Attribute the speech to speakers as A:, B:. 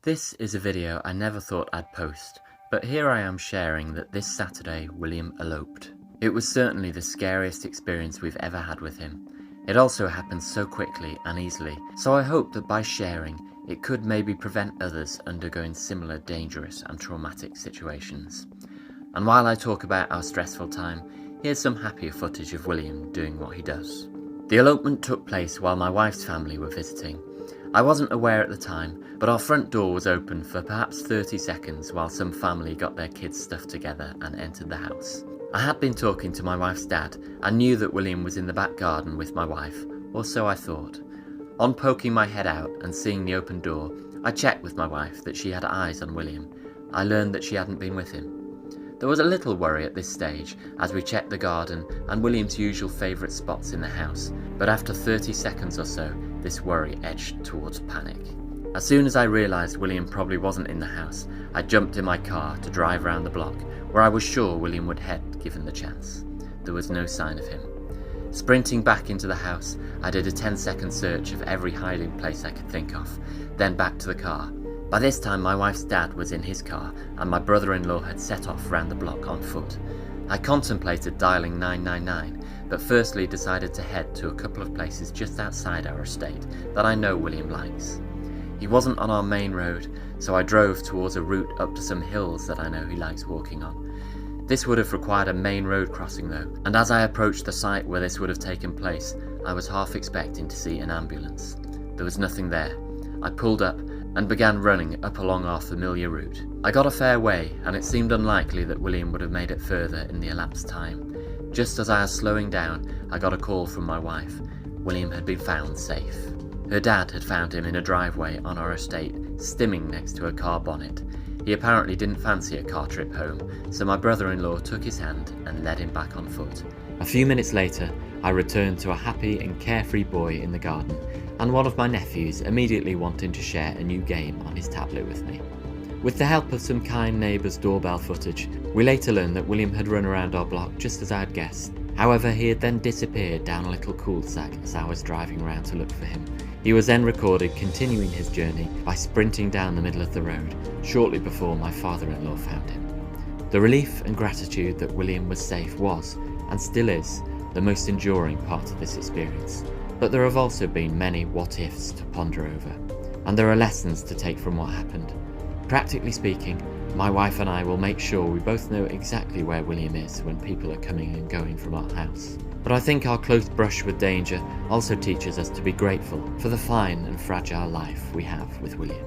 A: This is a video I never thought I'd post, but here I am sharing that this Saturday William eloped. It was certainly the scariest experience we've ever had with him. It also happened so quickly and easily, so I hope that by sharing, it could maybe prevent others undergoing similar dangerous and traumatic situations. And while I talk about our stressful time, here's some happier footage of William doing what he does. The elopement took place while my wife's family were visiting. I wasn't aware at the time, but our front door was open for perhaps 30 seconds while some family got their kids' stuff together and entered the house. I had been talking to my wife's dad and knew that William was in the back garden with my wife, or so I thought. On poking my head out and seeing the open door, I checked with my wife that she had eyes on William. I learned that she hadn't been with him. There was a little worry at this stage as we checked the garden and William's usual favourite spots in the house, but after 30 seconds or so, this worry edged towards panic. As soon as I realised William probably wasn't in the house, I jumped in my car to drive around the block, where I was sure William would head given the chance. There was no sign of him. Sprinting back into the house, I did a 10-second search of every hiding place I could think of, then back to the car. By this time my wife's dad was in his car and my brother-in-law had set off round the block on foot. I contemplated dialing 999, but firstly decided to head to a couple of places just outside our estate that I know William likes. He wasn't on our main road, so I drove towards a route up to some hills that I know he likes walking on. This would have required a main road crossing though, and as I approached the site where this would have taken place, I was half expecting to see an ambulance. There was nothing there. I pulled up and began running up along our familiar route. I got a fair way, and it seemed unlikely that William would have made it further in the elapsed time. Just as I was slowing down, I got a call from my wife. William had been found safe. Her dad had found him in a driveway on our estate, stimming next to a car bonnet. He apparently didn't fancy a car trip home, so my brother-in-law took his hand and led him back on foot. A few minutes later, I returned to a happy and carefree boy in the garden, and one of my nephews immediately wanting to share a new game on his tablet with me. With the help of some kind neighbours' doorbell footage, we later learned that William had run around our block just as I had guessed. However, he had then disappeared down a little cul-de-sac as I was driving around to look for him. He was then recorded continuing his journey by sprinting down the middle of the road, shortly before my father-in-law found him. The relief and gratitude that William was safe was, and still is, the most enduring part of this experience. But there have also been many what-ifs to ponder over, and there are lessons to take from what happened. Practically speaking, my wife and I will make sure we both know exactly where William is when people are coming and going from our house. But I think our close brush with danger also teaches us to be grateful for the fine and fragile life we have with William.